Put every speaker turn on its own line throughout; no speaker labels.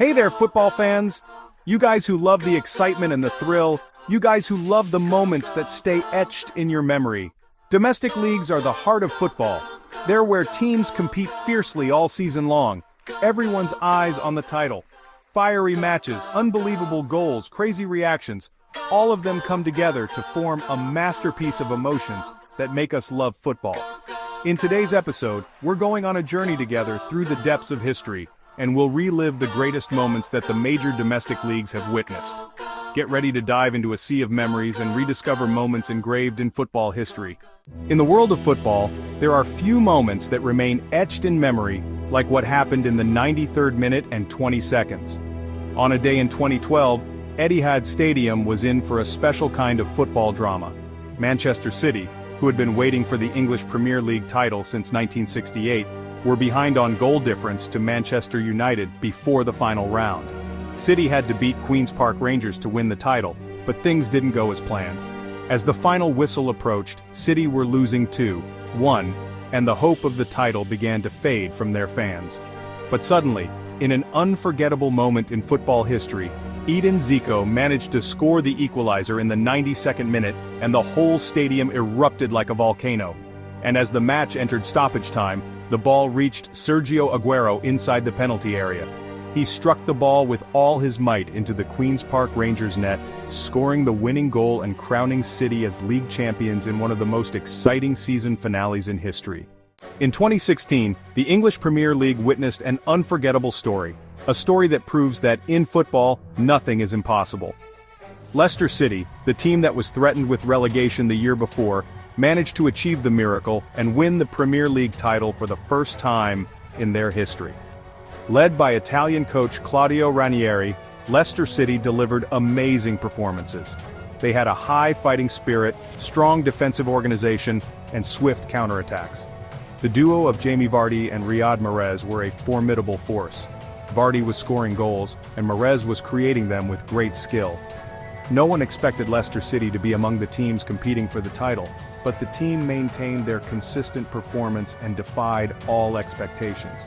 Hey there, football fans! You guys who love the excitement and the thrill, you guys who love the moments that stay etched in your memory. Domestic leagues are the heart of football. They're where teams compete fiercely all season long. Everyone's eyes on the title. Fiery matches, unbelievable goals, crazy reactions, all of them come together to form a masterpiece of emotions that make us love football. In today's episode, we're going on a journey together through the depths of history, and we'll relive the greatest moments that the major domestic leagues have witnessed. Get ready to dive into a sea of memories and rediscover moments engraved in football history. In the world of football, there are few moments that remain etched in memory like what happened in the 93rd minute and 20 seconds. On a day in 2012, Etihad Stadium was in for a special kind of football drama. Manchester City, who had been waiting for the English Premier League title since 1968, were behind on goal difference to Manchester United before the final round. City had to beat Queen's Park Rangers to win the title, but things didn't go as planned. As the final whistle approached, City were losing 2-1, and the hope of the title began to fade from their fans. But suddenly, in an unforgettable moment in football history, Edin Dzeko managed to score the equalizer in the 92nd minute, and the whole stadium erupted like a volcano. And as the match entered stoppage time, the ball reached Sergio Aguero inside the penalty area. He struck the ball with all his might into the Queen's Park Rangers net, scoring the winning goal and crowning City as league champions in one of the most exciting season finales in history. In 2016, the English Premier League witnessed an unforgettable story. A story that proves that, in football, nothing is impossible. Leicester City, the team that was threatened with relegation the year before, managed to achieve the miracle and win the Premier League title for the first time in their history. Led by Italian coach Claudio Ranieri, Leicester City delivered amazing performances. They had a high fighting spirit, strong defensive organization, and swift counterattacks. The duo of Jamie Vardy and Riyad Mahrez were a formidable force. Vardy was scoring goals, and Mahrez was creating them with great skill. No one expected Leicester City to be among the teams competing for the title, but the team maintained their consistent performance and defied all expectations.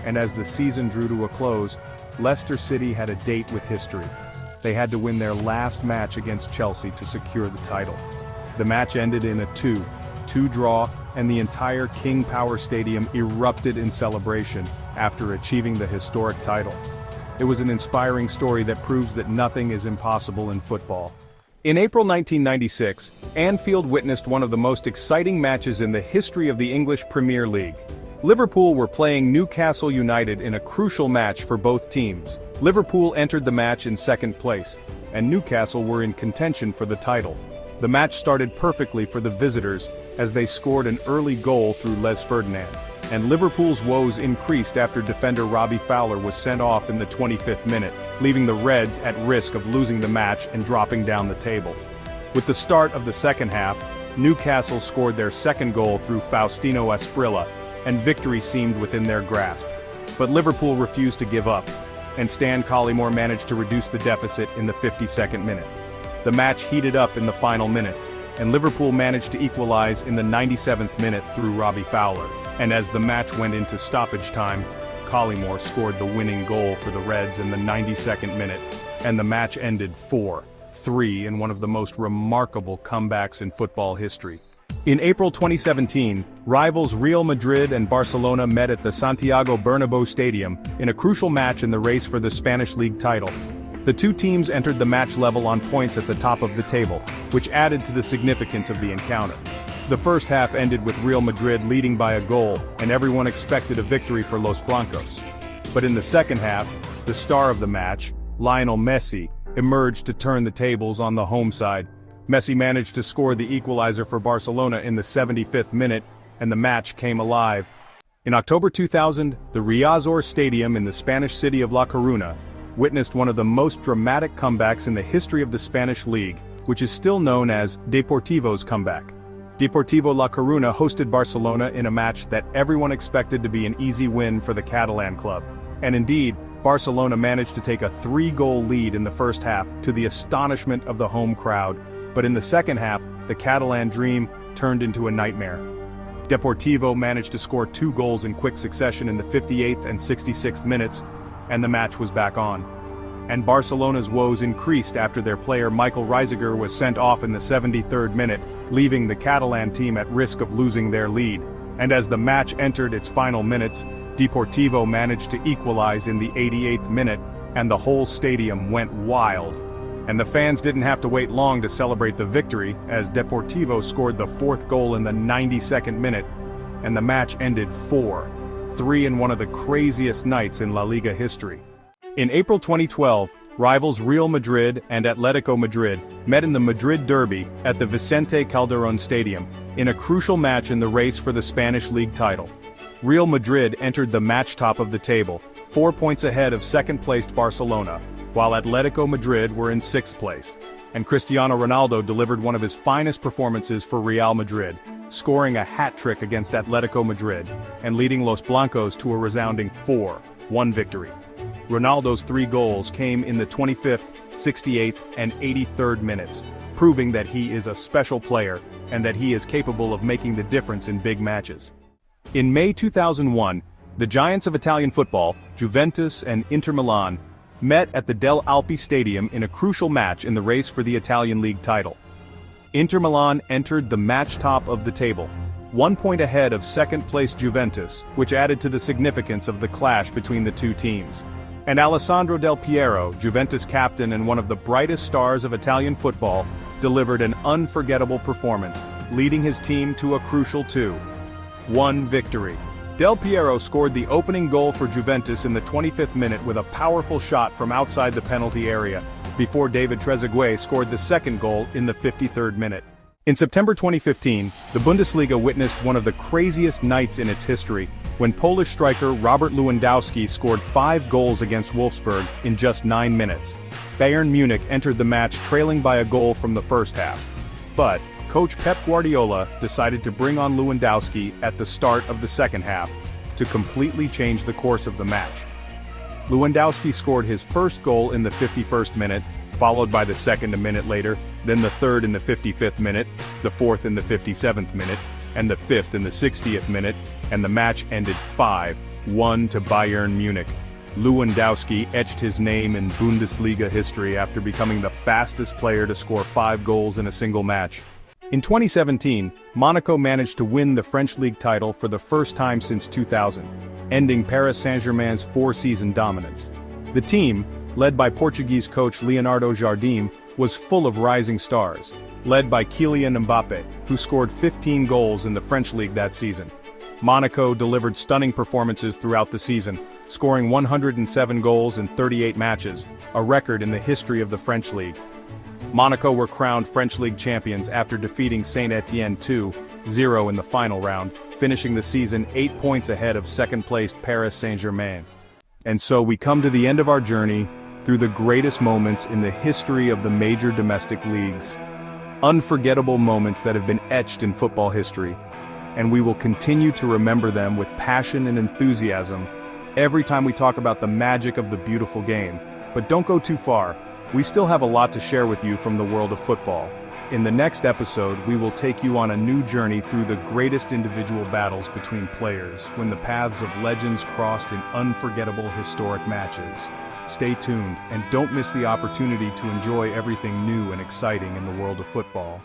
And as the season drew to a close, Leicester City had a date with history. They had to win their last match against Chelsea to secure the title. The match ended in a 2-2 draw, and the entire King Power Stadium erupted in celebration after achieving the historic title. It was an inspiring story that proves that nothing is impossible in football. In April 1996, Anfield witnessed one of the most exciting matches in the history of the English Premier League. Liverpool were playing Newcastle United in a crucial match for both teams. Liverpool entered the match in second place, and Newcastle were in contention for the title. The match started perfectly for the visitors as they scored an early goal through Les Ferdinand, and Liverpool's woes increased after defender Robbie Fowler was sent off in the 25th minute, leaving the Reds at risk of losing the match and dropping down the table. With the start of the second half, Newcastle scored their second goal through Faustino Asprilla, and victory seemed within their grasp. But Liverpool refused to give up, and Stan Collymore managed to reduce the deficit in the 52nd minute. The match heated up in the final minutes, and Liverpool managed to equalize in the 97th minute through Robbie Fowler. And as the match went into stoppage time, Collymore scored the winning goal for the Reds in the 92nd minute, and the match ended 4-3 in one of the most remarkable comebacks in football history. In April 2017, rivals Real Madrid and Barcelona met at the Santiago Bernabéu Stadium in a crucial match in the race for the Spanish League title. The two teams entered the match level on points at the top of the table, which added to the significance of the encounter. The first half ended with Real Madrid leading by a goal, and everyone expected a victory for Los Blancos. But in the second half, the star of the match, Lionel Messi, emerged to turn the tables on the home side. Messi managed to score the equalizer for Barcelona in the 75th minute, and the match came alive. In October 2000, the Riazor Stadium in the Spanish city of La Coruña witnessed one of the most dramatic comebacks in the history of the Spanish League, which is still known as Deportivo's comeback. Deportivo La Coruña hosted Barcelona in a match that everyone expected to be an easy win for the Catalan club. And indeed, Barcelona managed to take a 3-goal lead in the first half to the astonishment of the home crowd. But in the second half, the Catalan dream turned into a nightmare. Deportivo managed to score 2 goals in quick succession in the 58th and 66th minutes, and the match was back on. And Barcelona's woes increased after their player Michael Reiziger was sent off in the 73rd minute, leaving the Catalan team at risk of losing their lead. And as the match entered its final minutes, Deportivo managed to equalize in the 88th minute, and the whole stadium went wild. And the fans didn't have to wait long to celebrate the victory, as Deportivo scored the 4th goal in the 92nd minute, and the match ended 4-3 in one of the craziest nights in La Liga history. In April 2012, rivals Real Madrid and Atletico Madrid met in the Madrid Derby at the Vicente Calderón Stadium, in a crucial match in the race for the Spanish League title. Real Madrid entered the match top of the table, 4 points ahead of second-placed Barcelona, while Atletico Madrid were in 6th place. And Cristiano Ronaldo delivered one of his finest performances for Real Madrid, scoring a hat-trick against Atletico Madrid, and leading Los Blancos to a resounding 4-1 victory. Ronaldo's 3 goals came in the 25th, 68th, and 83rd minutes, proving that he is a special player and that he is capable of making the difference in big matches. In May 2001, the giants of Italian football, Juventus and Inter Milan, met at the Del Alpi Stadium in a crucial match in the race for the Italian League title. Inter Milan entered the match top of the table, 1 point ahead of second-placed Juventus, which added to the significance of the clash between the two teams. And Alessandro Del Piero, Juventus captain and one of the brightest stars of Italian football, delivered an unforgettable performance, leading his team to a crucial 2-1 victory. Del Piero scored the opening goal for Juventus in the 25th minute with a powerful shot from outside the penalty area, before David Trezeguet scored the second goal in the 53rd minute. In September 2015, the Bundesliga witnessed one of the craziest nights in its history, when Polish striker Robert Lewandowski scored 5 goals against Wolfsburg in just 9 minutes. Bayern Munich entered the match trailing by a goal from the first half. But coach Pep Guardiola decided to bring on Lewandowski at the start of the second half to completely change the course of the match. Lewandowski scored his first goal in the 51st minute, followed by the second a minute later, then the third in the 55th minute, the fourth in the 57th minute, and the fifth in the 60th minute, and the match ended 5-1 to Bayern Munich. Lewandowski etched his name in Bundesliga history after becoming the fastest player to score 5 goals in a single match. In 2017, Monaco managed to win the French League title for the first time since 2000, ending Paris Saint-Germain's 4-season dominance. The team, led by Portuguese coach Leonardo Jardim, was full of rising stars, led by Kylian Mbappé, who scored 15 goals in the French League that season. Monaco delivered stunning performances throughout the season, scoring 107 goals in 38 matches, a record in the history of the French League. Monaco were crowned French League champions after defeating Saint-Étienne 2-0 in the final round, finishing the season 8 points ahead of second-placed Paris Saint-Germain. And so we come to the end of our journey through the greatest moments in the history of the major domestic leagues. Unforgettable moments that have been etched in football history. And we will continue to remember them with passion and enthusiasm every time we talk about the magic of the beautiful game. But don't go too far. We still have a lot to share with you from the world of football. In the next episode, we will take you on a new journey through the greatest individual battles between players, when the paths of legends crossed in unforgettable historic matches. Stay tuned, and don't miss the opportunity to enjoy everything new and exciting in the world of football.